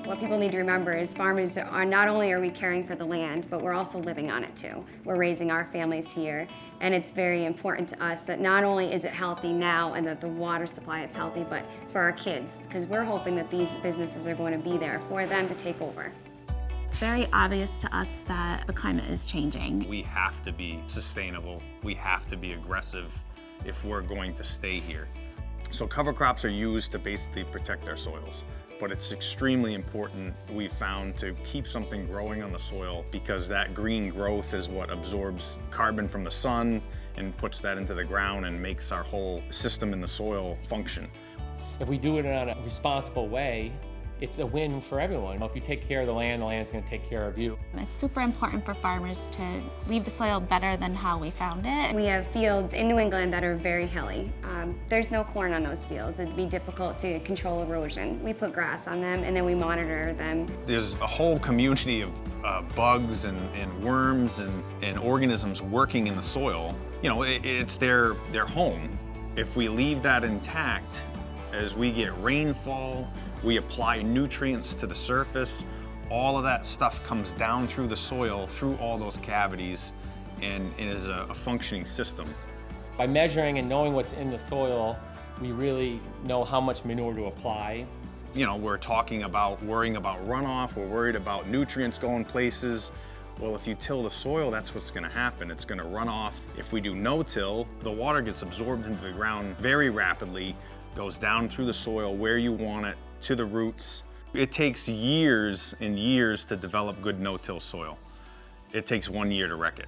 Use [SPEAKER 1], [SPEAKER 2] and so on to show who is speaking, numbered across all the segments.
[SPEAKER 1] What people need to remember is farmers are not only are we caring for the land, but we're also living on it too. We're raising our families here, and it's very important to us that not only is it healthy now and that the water supply is healthy, but for our kids, because we're hoping that these businesses are going to be there for them to take over.
[SPEAKER 2] It's very obvious to us that the climate is changing.
[SPEAKER 3] We have to be sustainable. We have to be aggressive if we're going to stay here. So cover crops are used to basically protect our soils. But it's extremely important, we found, to keep something growing on the soil, because that green growth is what absorbs carbon from the sun and puts that into the ground and makes our whole system in the soil function.
[SPEAKER 4] If we do it in a responsible way, it's a win for everyone. If you take care of the land's going to take care of you.
[SPEAKER 2] It's super important for farmers to leave the soil better than how we found it.
[SPEAKER 1] We have fields in New England that are very hilly. There's no corn on those fields. It'd be difficult to control erosion. We put grass on them and then we monitor them.
[SPEAKER 3] There's a whole community of bugs and worms and organisms working in the soil. You know, it's their home. If we leave that intact, as we get rainfall, we apply nutrients to the surface, all of that stuff comes down through the soil, through all those cavities, and it is a functioning system.
[SPEAKER 4] By measuring and knowing what's in the soil, we really know how much manure to apply.
[SPEAKER 3] You know, we're talking about worrying about runoff, we're worried about nutrients going places. Well, if you till the soil, that's what's gonna happen. It's gonna run off. If we do no-till, the water gets absorbed into the ground very rapidly, goes down through the soil where you want it, to the roots. It takes years and years to develop good no-till soil. It takes 1 year to wreck it.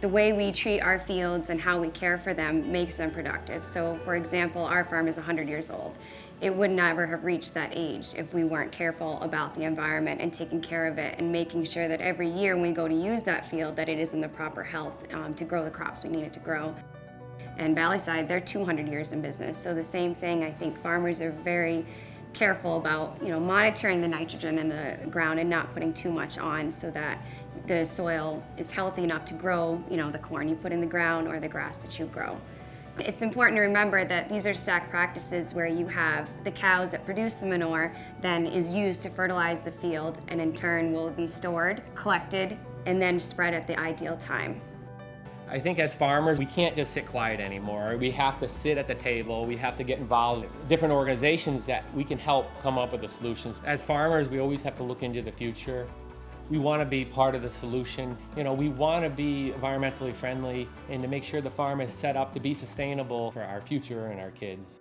[SPEAKER 1] The way we treat our fields and how we care for them makes them productive. So for example, our farm is 100 years old. It would never have reached that age if we weren't careful about the environment and taking care of it and making sure that every year when we go to use that field that it is in the proper health to grow the crops we need it to grow. And Valleyside, they're 200 years in business. So the same thing, I think farmers are very careful about, monitoring the nitrogen in the ground and not putting too much on so that the soil is healthy enough to grow, the corn you put in the ground or the grass that you grow. It's important to remember that these are stacked practices where you have the cows that produce the manure then is used to fertilize the field and in turn will be stored, collected, and then spread at the ideal time.
[SPEAKER 4] I think as farmers, we can't just sit quiet anymore. We have to sit at the table. We have to get involved in different organizations that we can help come up with the solutions. As farmers, we always have to look into the future. We want to be part of the solution. We want to be environmentally friendly and to make sure the farm is set up to be sustainable for our future and our kids.